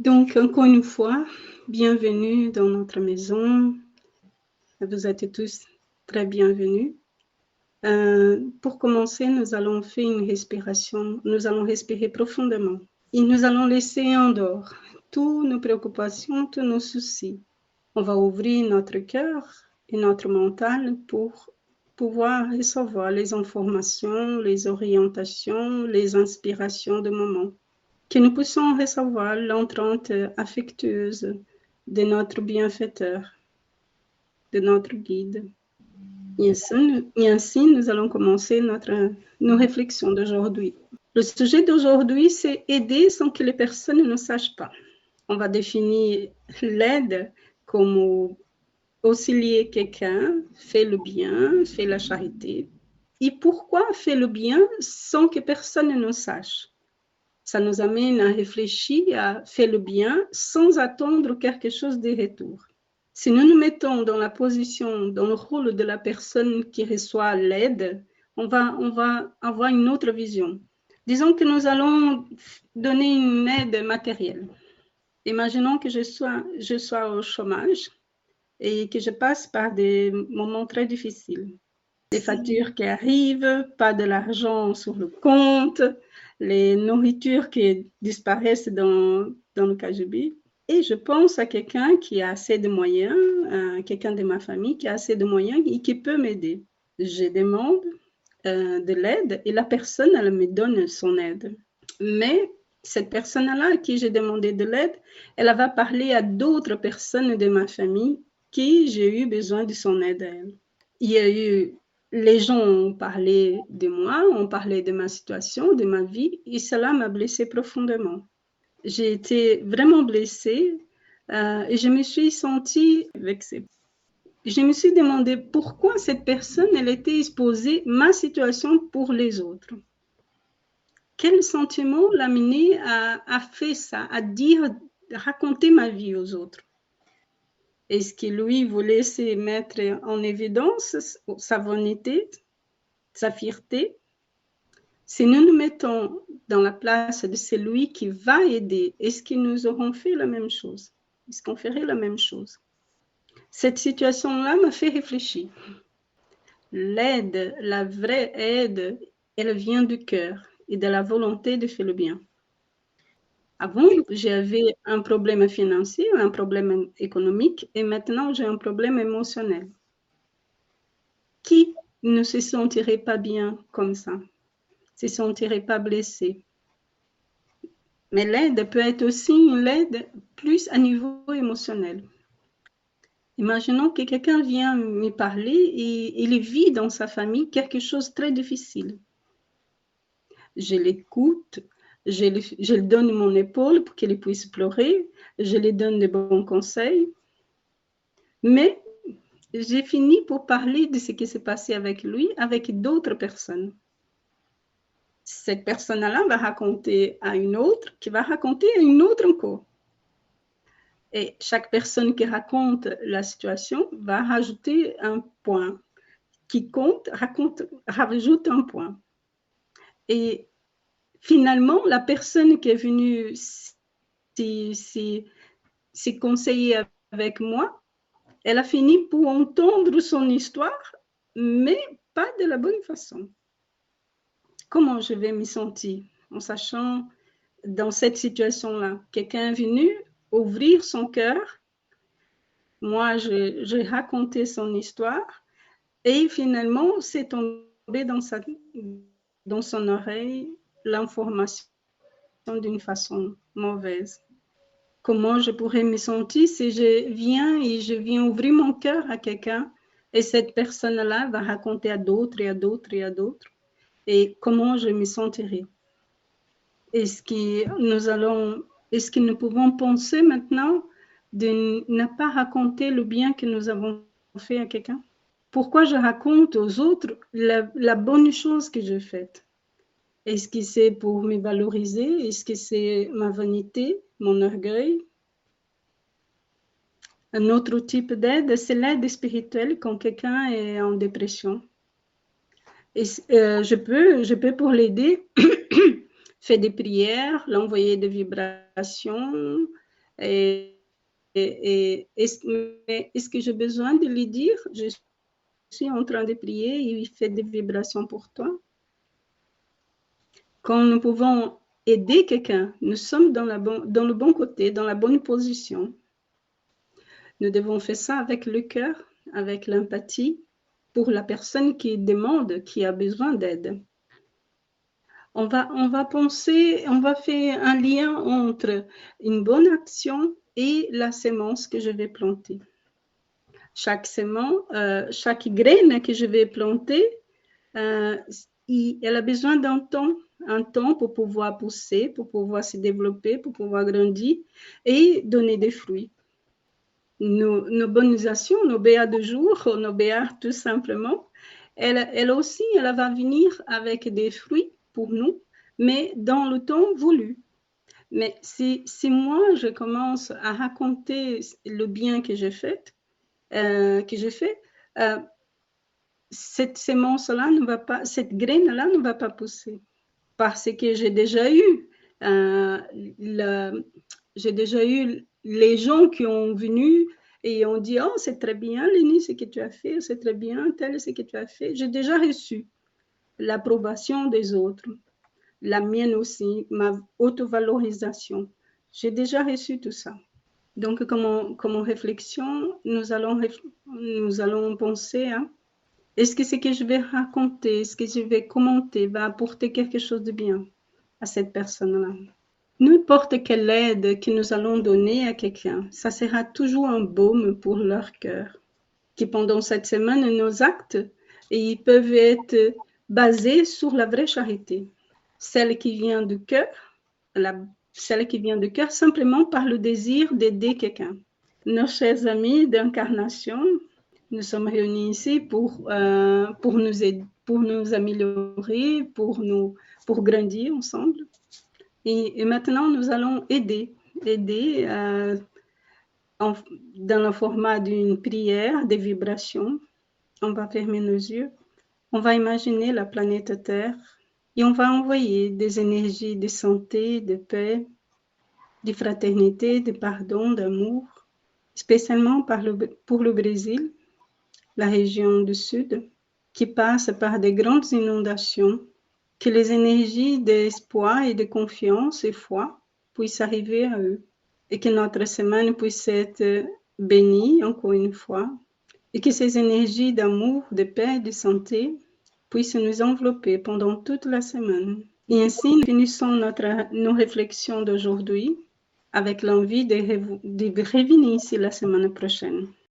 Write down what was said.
Donc, encore une fois, bienvenue dans notre maison. Vous êtes tous très bienvenus. Pour commencer, nous allons faire une respiration. Nous allons respirer profondément. Et nous allons laisser en dehors toutes nos préoccupations, tous nos soucis. On va ouvrir notre cœur et notre mental pour pouvoir recevoir les informations, les orientations, les inspirations du moment. Que nous puissions recevoir l'entrante affectueuse de notre bienfaiteur, de notre guide. Et ainsi, nous allons commencer nos réflexions d'aujourd'hui. Le sujet d'aujourd'hui, c'est aider sans que les personnes ne sachent pas. On va définir l'aide comme auxilier quelqu'un, faire le bien, faire la charité. Et pourquoi faire le bien sans que personne ne sache? Ça nous amène à réfléchir, à faire le bien sans attendre quelque chose de retour. Si nous nous mettons dans la position, dans le rôle de la personne qui reçoit l'aide, on va avoir une autre vision. Disons que nous allons donner une aide matérielle. Imaginons que je sois au chômage et que je passe par des moments très difficiles. Des factures qui arrivent, pas de l'argent sur le compte, les nourritures qui disparaissent dans le KGB. Et je pense à quelqu'un qui a assez de moyens, quelqu'un de ma famille qui a assez de moyens et qui peut m'aider. Je demande de l'aide et la personne, elle me donne son aide. Mais cette personne-là à qui j'ai demandé de l'aide, elle va parler à d'autres personnes de ma famille qui j'ai eu besoin de son aide à elle. Il y a eu, les gens ont parlé de moi, ont parlé de ma situation, de ma vie, et cela m'a blessée profondément. J'ai été vraiment blessée et je me suis sentie vexée. Je me suis demandé pourquoi cette personne, elle était exposée ma situation pour les autres. Quel sentiment l'a mené à faire ça, à raconter ma vie aux autres? Est-ce que lui voulait se mettre en évidence sa vanité, sa fierté? Si nous nous mettons dans la place de celui qui va aider, est-ce que nous aurons fait la même chose? Est-ce qu'on ferait la même chose? Cette situation-là m'a fait réfléchir. L'aide, la vraie aide, elle vient du cœur et de la volonté de faire le bien. Avant, j'avais un problème financier, un problème économique, et maintenant j'ai un problème émotionnel. Qui ne se sentirait pas bien comme ça? Se sentirait pas blessé? Mais l'aide peut être aussi une aide plus à niveau émotionnel. Imaginons que quelqu'un vient me parler et il vit dans sa famille quelque chose de très difficile. Je l'écoute, je lui donne mon épaule pour qu'il puisse pleurer, je lui donne de bons conseils, mais j'ai fini pour parler de ce qui s'est passé avec lui, avec d'autres personnes. Cette personne-là va raconter à une autre, qui va raconter à une autre encore. Et chaque personne qui raconte la situation va rajouter un point. Qui compte, rajoute un point. Et finalement, la personne qui est venue se conseiller avec moi, elle a fini pour entendre son histoire, mais pas de la bonne façon. Comment je vais me sentir en sachant dans cette situation-là, quelqu'un est venu ouvrir son cœur, moi j'ai raconté son histoire et finalement c'est tombé dans son oreille l'information d'une façon mauvaise. Comment je pourrais me sentir si je viens ouvrir mon cœur à quelqu'un et cette personne-là va raconter à d'autres et à d'autres et à d'autres et comment je me sentirais? Est-ce que nous pouvons penser maintenant de ne pas raconter le bien que nous avons fait à quelqu'un? Pourquoi je raconte aux autres la bonne chose que j'ai faite? Est-ce que c'est pour me valoriser? Est-ce que c'est ma vanité, mon orgueil? Un autre type d'aide, c'est l'aide spirituelle quand quelqu'un est en dépression. Et, je peux pour l'aider faire des prières, l'envoyer des vibrations, Est-ce que j'ai besoin de lui dire, je suis en train de prier, il fait des vibrations pour toi? Quand nous pouvons aider quelqu'un, nous sommes dans le bon côté, dans la bonne position. Nous devons faire ça avec le cœur, avec l'empathie, pour la personne qui demande, qui a besoin d'aide. On va penser, on va faire un lien entre une bonne action et la sémence que je vais planter. Chaque sémence, chaque graine que je vais planter, elle a besoin d'un temps pour pouvoir pousser, pour pouvoir se développer, pour pouvoir grandir et donner des fruits. Nos bonnes actions, nos BA de jour, nos BA tout simplement, elle aussi, elle va venir avec des fruits pour nous, mais dans le temps voulu. Mais si moi, je commence à raconter le bien que j'ai fait, cette sémence-là ne va pas, cette graine-là ne va pas pousser parce que j'ai déjà eu les gens qui ont venu et ont dit, oh, c'est très bien, Lénie, ce que tu as fait, c'est très bien, tel, ce que tu as fait. J'ai déjà reçu l'approbation des autres, la mienne aussi, ma auto-valorisation. J'ai déjà reçu tout ça. Donc, comme réflexion, nous allons penser, hein, est-ce que ce que je vais raconter, ce que je vais commenter va apporter quelque chose de bien à cette personne-là? N'importe quelle aide que nous allons donner à quelqu'un, ça sera toujours un baume pour leur cœur. Que pendant cette semaine, nos actes, ils peuvent être basés sur la vraie charité, celle qui vient du cœur, celle qui vient du cœur simplement par le désir d'aider quelqu'un. Nos chers amis d'incarnation, nous sommes réunis ici pour nous aider, pour nous améliorer, pour grandir ensemble. Et maintenant, nous allons aider dans le format d'une prière, des vibrations. On va fermer nos yeux. On va imaginer la planète Terre et on va envoyer des énergies de santé, de paix, de fraternité, de pardon, d'amour, spécialement pour le Brésil, la région du Sud, qui passe par de grandes inondations, que les énergies d'espoir et de confiance et foi puissent arriver à eux, et que notre semaine puisse être bénie encore une fois, et que ces énergies d'amour, de paix et de santé puissent nous envelopper pendant toute la semaine. Et ainsi, nous finissons nos réflexions d'aujourd'hui avec l'envie de revenir ici la semaine prochaine.